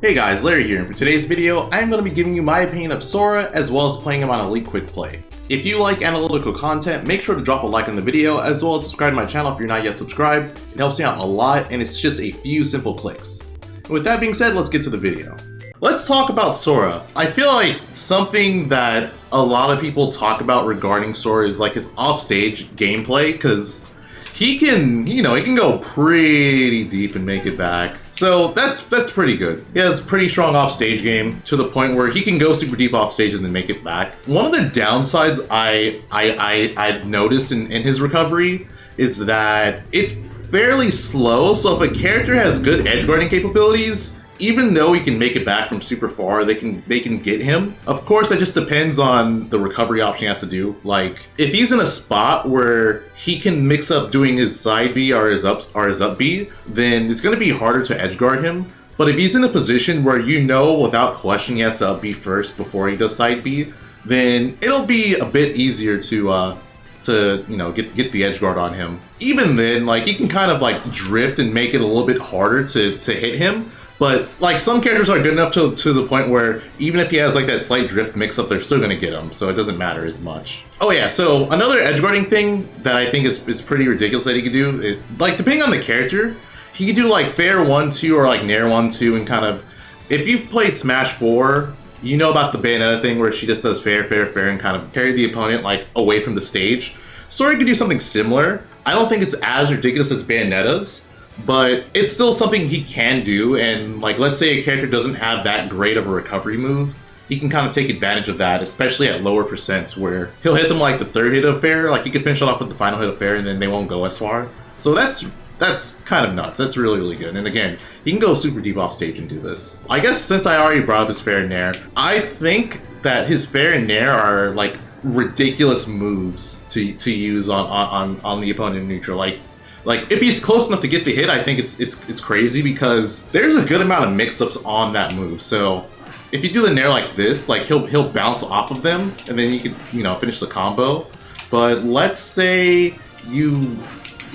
Hey guys, Larry here, and for today's video, I'm going to be giving you my opinion of Sora as well as playing him on Elite Quick Play. If you like analytical content, make sure to drop a like on the video as well as subscribe to my channel if you're not yet subscribed. It helps me out a lot and it's just a few simple clicks. And with that being said, let's get to the video. Let's talk about Sora. I feel like something that a lot of people talk about regarding Sora is like his offstage gameplay, because he can go pretty deep and make it back. So that's pretty good. He has a pretty strong offstage game to the point where he can go super deep offstage and then make it back. One of the downsides I've noticed in his recovery is that it's fairly slow. So if a character has good edge guarding capabilities, even though he can make it back from super far, they can get him. Of course, that just depends on the recovery option he has to do. Like, if he's in a spot where he can mix up doing his side B or his up B, then it's going to be harder to edge guard him. But if he's in a position where without question he has to up B first before he does side B, then it'll be a bit easier to get the edge guard on him. Even then, like, he can kind of like drift and make it a little bit harder to hit him. But like, some characters are good enough to the point where even if he has like that slight drift mix up, they're still gonna get him, so it doesn't matter as much. Oh yeah, so another edge guarding thing that I think is pretty ridiculous that he could do, like, depending on the character, he could do like fair 1-2 or like nair 1-2, and kind of, if you've played Smash 4, you know about the Bayonetta thing where she just does fair, and kind of carry the opponent like away from the stage. Sora could do something similar. I don't think it's as ridiculous as Bayonetta's, but it's still something he can do. And like, let's say a character doesn't have that great of a recovery move, he can kind of take advantage of that, especially at lower percents where he'll hit them like the third hit of fair, like he could finish it off with the final hit of fair and then they won't go as far. So that's kind of nuts. That's really good. And again, he can go super deep off stage and do this. I guess since I already brought up his fair and nair, I think that his fair and nair are like ridiculous moves to use on the opponent in neutral. Like if he's close enough to get the hit, I think it's crazy because there's a good amount of mix-ups on that move. So if you do the nair like this, like he'll bounce off of them and then you can finish the combo. But let's say you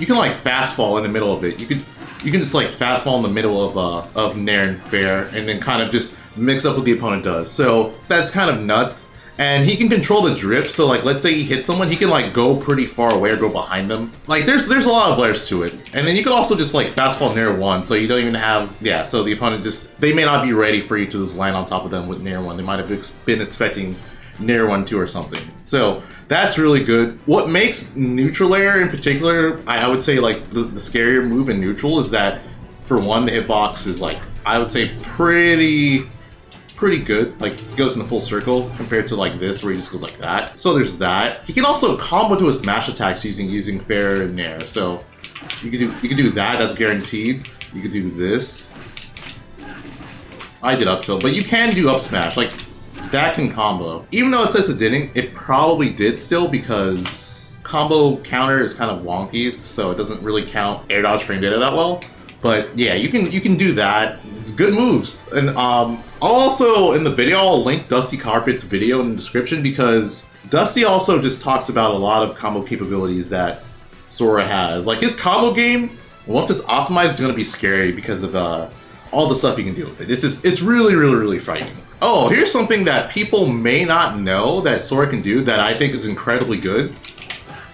can like fast fall in the middle of it. You can just like fast fall in the middle of nair and fair and then kind of just mix up what the opponent does. So that's kind of nuts. And he can control the drift, so like, let's say he hits someone, he can like go pretty far away or go behind them. Like, there's a lot of layers to it. And then you could also just like fast fall nair 1, so you don't even have, so the opponent they may not be ready for you to just land on top of them with nair 1. They might have been expecting nair 1-2 or something. So that's really good. What makes neutral air in particular, I would say like the scarier move in neutral is that, for one, the hitbox is like, I would say pretty good. Like, he goes in a full circle compared to like this where he just goes like that. So there's that. He can also combo to his smash attacks using fair and nair. So you could do that, that's guaranteed. You could do this. I did up tilt, but you can do up smash. Like, that can combo. Even though it says it didn't, it probably did still, because combo counter is kind of wonky, so it doesn't really count air dodge frame data that well. But yeah, you can do that. It's good moves. And I'll also, in the video, I'll link Dusty Carpet's video in the description, because Dusty also just talks about a lot of combo capabilities that Sora has. Like, his combo game, once it's optimized, is going to be scary because of all the stuff you can do with it. It's really frightening. Oh, here's something that people may not know that Sora can do that I think is incredibly good.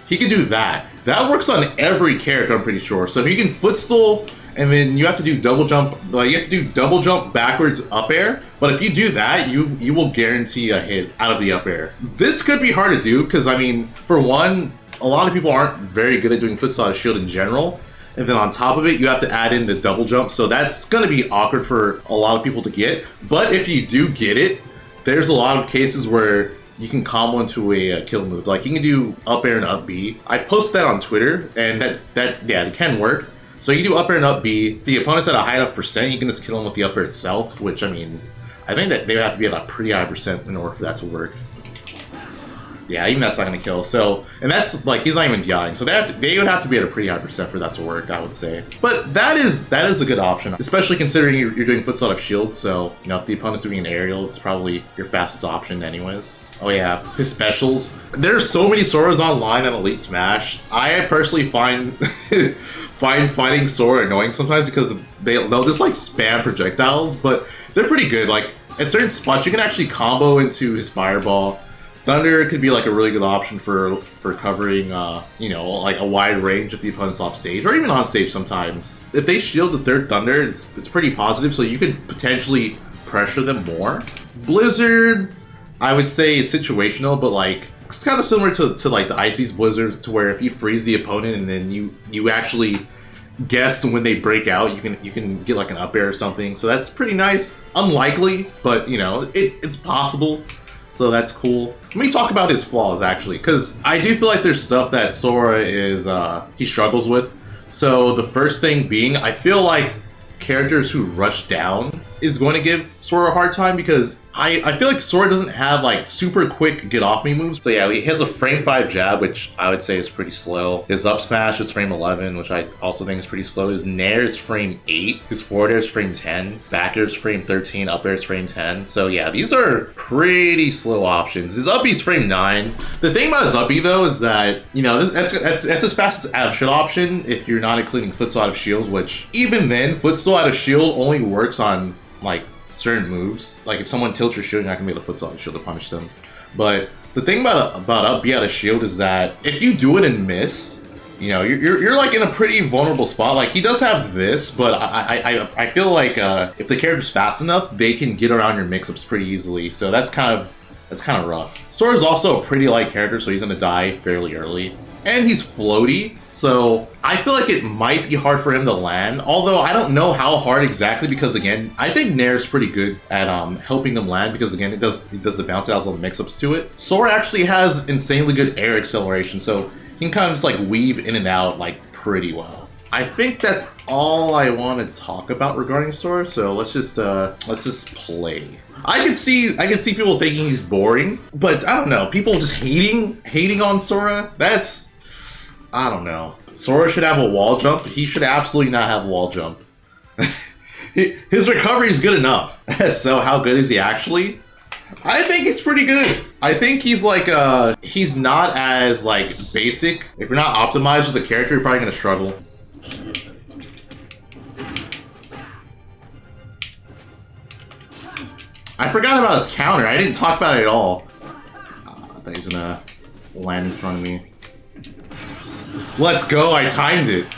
He can do that. That works on every character, I'm pretty sure. So he can footstool, and then you have to do double jump. Like, you have to do double jump backwards up air. But if you do that, you will guarantee a hit out of the up air. This could be hard to do because, I mean, for one, a lot of people aren't very good at doing footstool shield in general. And then on top of it, you have to add in the double jump. So that's going to be awkward for a lot of people to get. But if you do get it, there's a lot of cases where you can combo into a kill move. Like, you can do up air and up B. I posted that on Twitter, and it can work. So you can do up air and up B. The opponent's at a high enough percent, you can just kill him with the up air itself, which, I mean, I think that they would have to be at a pretty high percent in order for that to work. Yeah, even that's not going to kill. So, and that's, like, he's not even dying. So they would have to be at a pretty high percent for that to work, I would say. But that is a good option, especially considering you're doing footstool out of shield. So, if the opponent's doing an aerial, it's probably your fastest option anyways. Oh yeah, his specials. There's so many Soras online on Elite Smash. I personally find fighting Sora annoying sometimes because they'll just like spam projectiles, but they're pretty good. Like, at certain spots, you can actually combo into his fireball. Thunder could be like a really good option for covering, you know, like a wide range if the opponent's off stage, or even on stage sometimes. If they shield the third Thunder, it's pretty positive, so you could potentially pressure them more. Blizzard, I would say it's situational, but like, it's kind of similar to like the Icy's Blizzards, to where if you freeze the opponent and then you actually guess when they break out, you can get like an up air or something. So that's pretty nice. Unlikely, but you know, it's possible. So that's cool. Let me talk about his flaws actually, because I do feel like there's stuff that Sora is he struggles with. So the first thing being, I feel like characters who rush down is going to give Sora a hard time, because I feel like Sora doesn't have like super quick get off me moves. So yeah, he has a frame 5 jab, which I would say is pretty slow. His up smash is frame 11, which I also think is pretty slow. His nair is frame 8. His forward air is frame 10. Back air is frame 13. Up air is frame 10. So yeah, these are pretty slow options. His up B's frame 9. The thing about his up B though is that, you know, that's as fast as out of shield option if you're not including footstool out of shield, which even then, footstool out of shield only works on like certain moves. Like if someone tilts your shield, you're not gonna be able to footstool out of shield to punish them. But the thing about up B out of shield is that if you do it and miss, you know, you're like in a pretty vulnerable spot. Like he does have this, but I feel like if the character's fast enough, they can get around your mix-ups pretty easily. So that's kind of rough. Sora's also a pretty light character, so he's gonna die fairly early. And he's floaty, so I feel like it might be hard for him to land, although I don't know how hard exactly, because again, I think Nair's pretty good at helping him land, because again, it does the bounce outs on the mix-ups to it. Sora actually has insanely good air acceleration, so he can kind of just like weave in and out like pretty well. I think that's all I want to talk about regarding Sora, so let's just play. I can see people thinking he's boring, but I don't know, people just hating on Sora, that's, I don't know. Sora should have a wall jump. He should absolutely not have a wall jump. His recovery is good enough. So how good is he actually? I think he's pretty good. I think he's like, he's not as like basic. If you're not optimized with the character, you're probably gonna struggle. I forgot about his counter. I didn't talk about it at all. I thought he was gonna land in front of me. Let's go, I timed it.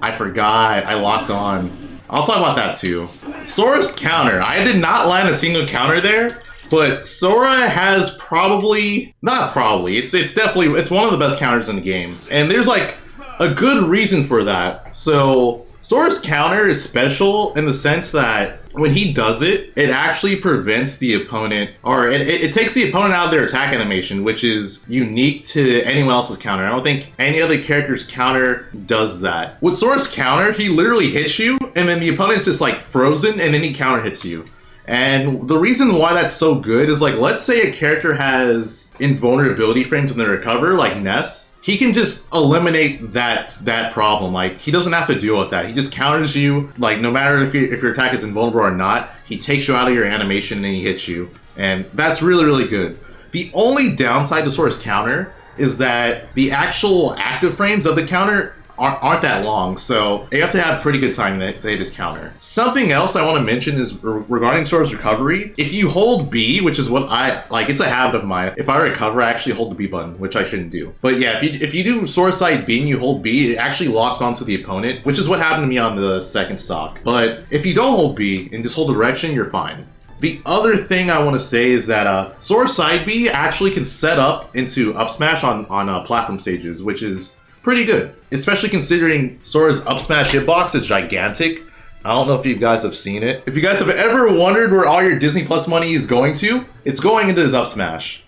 I forgot, I locked on. I'll talk about that too. Sora's counter. I did not land a single counter there, but Sora has probably, not probably, it's definitely, it's one of the best counters in the game. And there's like a good reason for that. So Sora's counter is special in the sense that when he does it, it actually prevents the opponent, or it takes the opponent out of their attack animation, which is unique to anyone else's counter. I don't think any other character's counter does that. With Sora's counter, he literally hits you, and then the opponent's just like frozen, and then he counter hits you. And the reason why that's so good is like, let's say a character has invulnerability frames when they recover, like Ness. He can just eliminate that problem. Like, he doesn't have to deal with that. He just counters you, like, no matter if your attack is invulnerable or not, he takes you out of your animation and he hits you. And that's really, really good. The only downside to Sora's counter is that the actual active frames of the counter aren't that long, so you have to have pretty good time to hit his counter. Something else I want to mention is regarding Sora's recovery. If you hold B, which is what I like, it's a habit of mine. If I recover, I actually hold the B button, which I shouldn't do. But yeah, if you do Sora side B and you hold B, it actually locks onto the opponent, which is what happened to me on the second stock. But if you don't hold B and just hold direction, you're fine. The other thing I want to say is that Sora side B actually can set up into up smash on platform stages, which is pretty good, especially considering Sora's up smash hitbox is gigantic. I don't know if you guys have seen it. If you guys have ever wondered where all your Disney Plus money is going to, it's going into his up smash.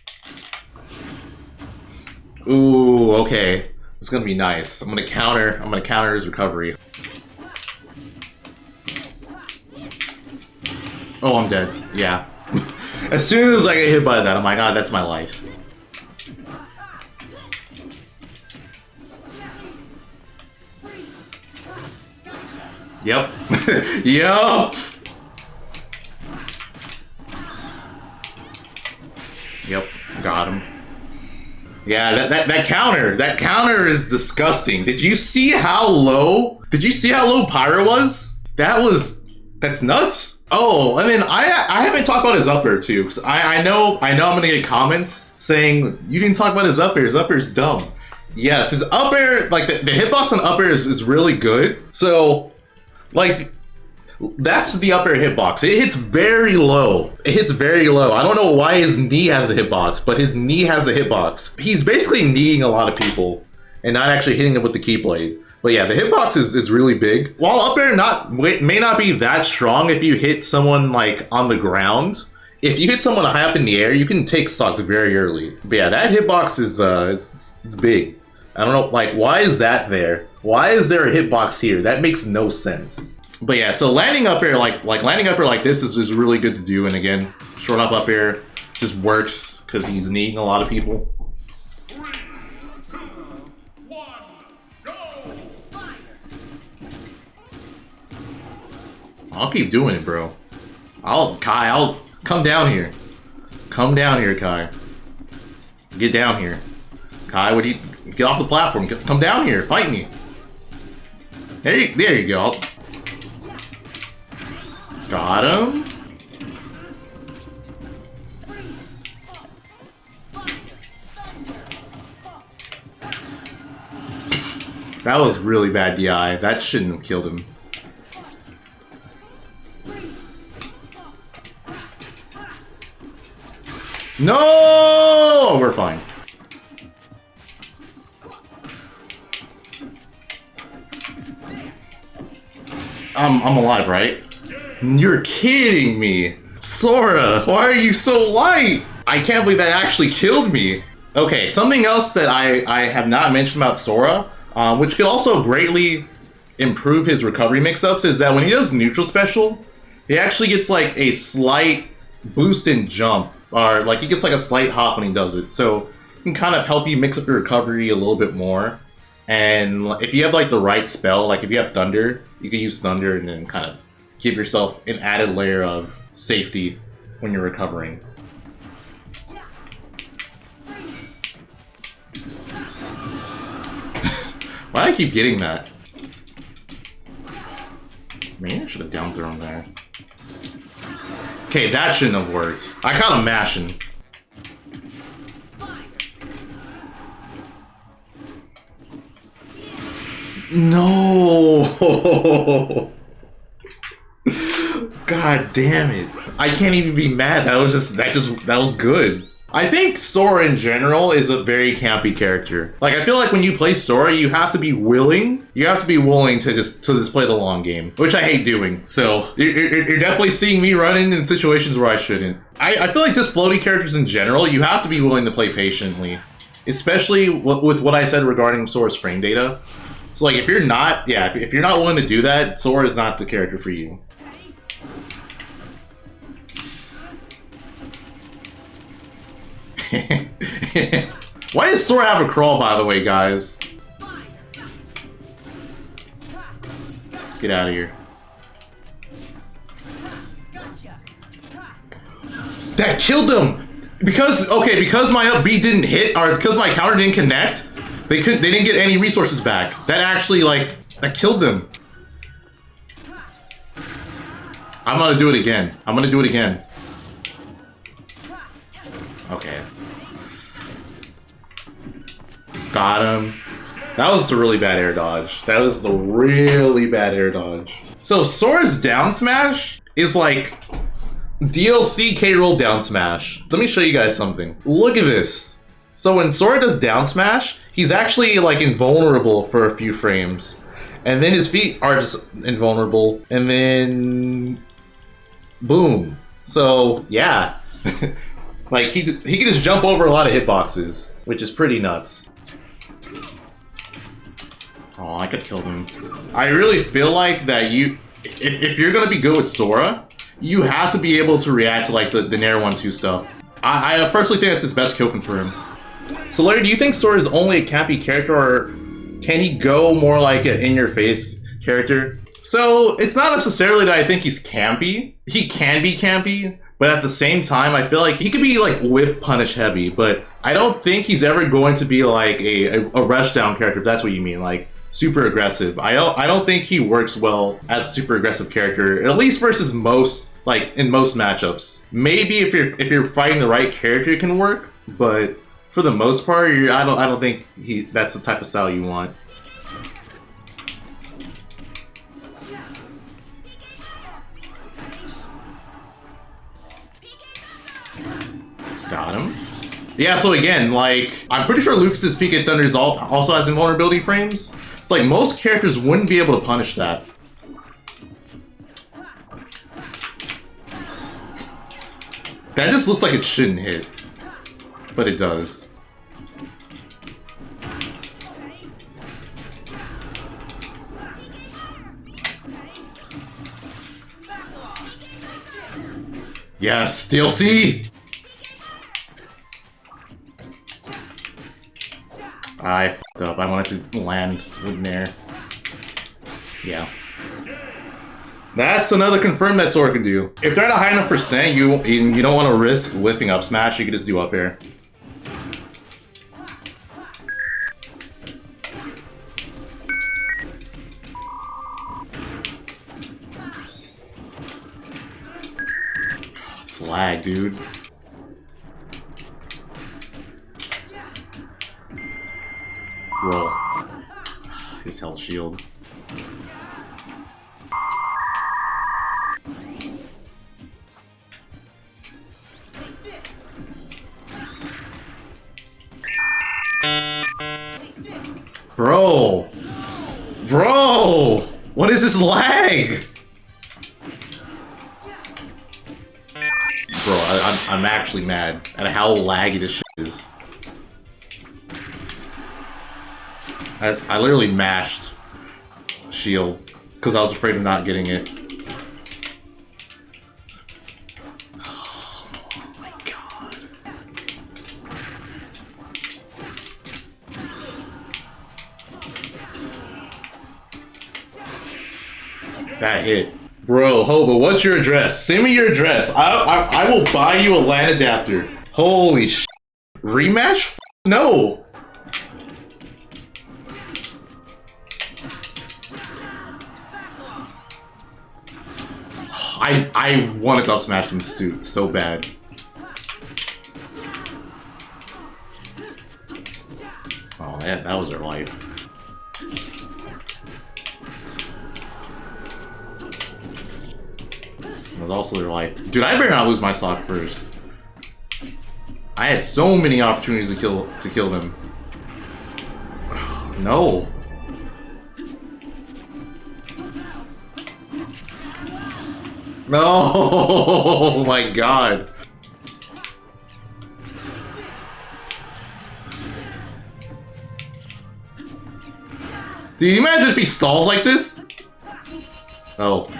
Ooh, okay. It's gonna be nice. I'm gonna counter his recovery. Oh, I'm dead. Yeah. As soon as I get hit by that, I'm like, ah, that's my life. Yep. Yep. Yep. Got him. Yeah, that counter is disgusting. Did you see how low Did you see how low Pyro was? That's nuts. Oh, and then I haven't talked about his up air too, because I know I'm gonna get comments saying you didn't talk about his up air. His up air is dumb. Yes, his up air, like the hitbox on up air is really good. So, like, that's the up air hitbox. It hits very low. It hits very low. I don't know why his knee has a hitbox, but his knee has a hitbox. He's basically kneeing a lot of people and not actually hitting them with the keyblade. But yeah, the hitbox is really big. While up air may not be that strong if you hit someone like on the ground. If you hit someone high up in the air, you can take stocks very early. But yeah, that hitbox is it's big. I don't know, like, why is that there? Why is there a hitbox here? That makes no sense. But yeah, so landing up air landing up air like this is really good to do. And again, short up air just works because he's kneeing a lot of people. 3, 2, 1, go! I'll keep doing it, bro. Kai, I'll come down here. Come down here, Kai. Get down here. Kai, what do you... Get off the platform. Come down here. Fight me. There you go. Got him. That was really bad DI. That shouldn't have killed him. No! We're fine. I'm alive, right? You're kidding me. Sora, why are you so light? I can't believe that actually killed me. Okay, something else that I have not mentioned about Sora, which could also greatly improve his recovery mix-ups, is that when he does neutral special, he actually gets like a slight boost in jump, or like he gets like a slight hop when he does it. So it can kind of help you mix up your recovery a little bit more. And if you have like the right spell, like if you have Thunder, you can use Thunder and then kind of give yourself an added layer of safety when you're recovering. Why do I keep getting that? Maybe I should have down thrown there. Okay, that shouldn't have worked. I caught him mashing. No! God damn it. I can't even be mad. That was good. I think Sora in general is a very campy character. Like, I feel like when you play Sora, you have to be willing. You have to be willing to just play the long game, which I hate doing. So you're definitely seeing me running in situations where I shouldn't. I feel like just floaty characters in general, you have to be willing to play patiently, especially with what I said regarding Sora's frame data. So like, if you're not willing to do that, Sora is not the character for you. Why does Sora have a crawl, by the way, guys? Get out of here. That killed him! Because my up B didn't hit, or because my counter didn't connect, they didn't get any resources back. That actually, like, that killed them. I'm gonna do it again. Okay. Got him. That was a really bad air dodge. So Sora's down smash is like DLC K-roll down smash. Let me show you guys something. Look at this. So when Sora does down smash, he's actually like invulnerable for a few frames. And then his feet are just invulnerable. And then boom. So yeah. Like he can just jump over a lot of hitboxes, which is pretty nuts. Oh, I could kill him. I really feel like that if you're gonna be good with Sora, you have to be able to react to like the Nair 1-2 stuff. I personally think that's his best kill confirm. So Larry, do you think Sora is only a campy character, or can he go more like an in-your-face character? So it's not necessarily that I think he's campy. He can be campy, but at the same time, I feel like he could be like whiff punish heavy, but I don't think he's ever going to be like a rushdown character, if that's what you mean. Like super aggressive. I don't think he works well as a super aggressive character, at least versus most, like in most matchups. Maybe if you're fighting the right character, it can work, but for the most part, I don't think that's the type of style you want. Got him. Yeah, so again, like, I'm pretty sure Lucas's Peak at Thunder also has invulnerability frames. It's like most characters wouldn't be able to punish that. That just looks like it shouldn't hit, but it does. Yes, DLC! I f***ed up. I wanted to land with Nair. Yeah. That's another confirm that Sora can do. If they're at a high enough percent, you don't want to risk lifting up smash, you can just do up air. It's lag, dude. Roll. His health shield. Bro! Bro! What is this lag? Bro, I'm actually mad at how laggy this shit is. I literally mashed shield because I was afraid of not getting it. Oh my god. That hit. Bro, Hobo, what's your address? Send me your address. I will buy you a LAN adapter. Holy sh**. Rematch? No. I wanted to up smash him suit so bad. Oh, that was their life. It was also their life. Dude, I better not lose my stock first. I had so many opportunities to kill them. No. No, oh my god. Dude, you imagine if he stalls like this? Oh.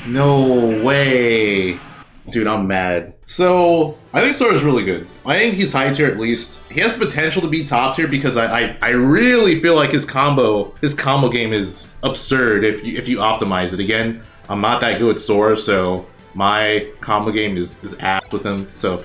No way. Dude, I'm mad. So, I think Sora's really good. I think he's high tier at least. He has potential to be top tier because I really feel like his combo game is absurd if you optimize it. Again, I'm not that good with Sora, so my combo game is ass with him. So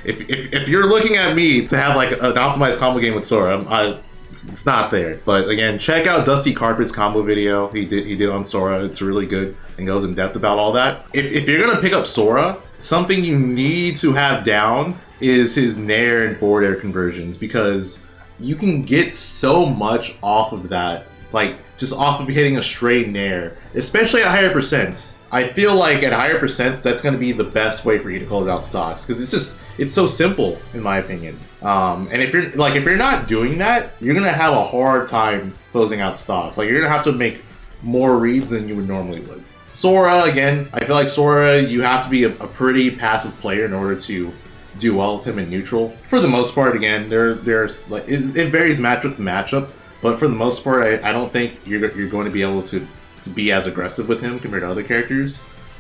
if you're looking at me to have like an optimized combo game with Sora, it's not there. But again, check out Dusty Carpet's combo video he did on Sora. It's really good and goes in depth about all that. If you're gonna pick up Sora, something you need to have down is his nair and forward air conversions, because you can get so much off of that, like just off of hitting a straight nair, especially at higher percents. I feel like at higher percents, that's going to be the best way for you to close out stocks, because it's so simple in my opinion. And if you're not doing that, you're gonna have a hard time closing out stocks. Like, you're gonna have to make more reads than you would normally would. Sora, again, I feel like Sora, you have to be a pretty passive player in order to do well with him in neutral. For the most part, again, there's like it varies matchup to matchup, but for the most part, I don't think you're going to be able to be as aggressive with him compared to other characters.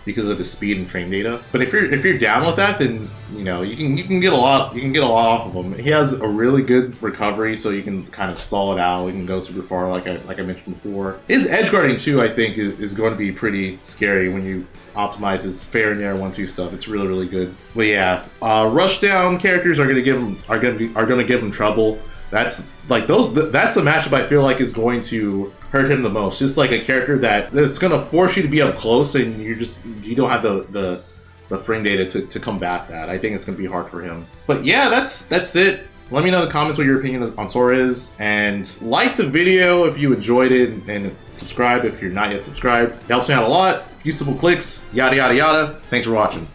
because of his speed and frame data. But if you're down with that, then you know you can get a lot off of him. He has a really good recovery, so you can kind of stall it out. He can go super far, like I mentioned before. His edge guarding too, I think, is going to be pretty scary when you optimize his fair and air 1-2 stuff. It's really good. But yeah, rush down characters are gonna give him trouble. That's like that's the matchup I feel like is going to hurt him the most. Just like a character that's gonna force you to be up close, and you don't have the frame data to combat that. I think it's gonna be hard for him. But yeah, that's it. Let me know in the comments what your opinion on Sora is, and like the video if you enjoyed it, and subscribe if you're not yet subscribed. It helps me out a lot. A few simple clicks, yada yada yada. Thanks for watching.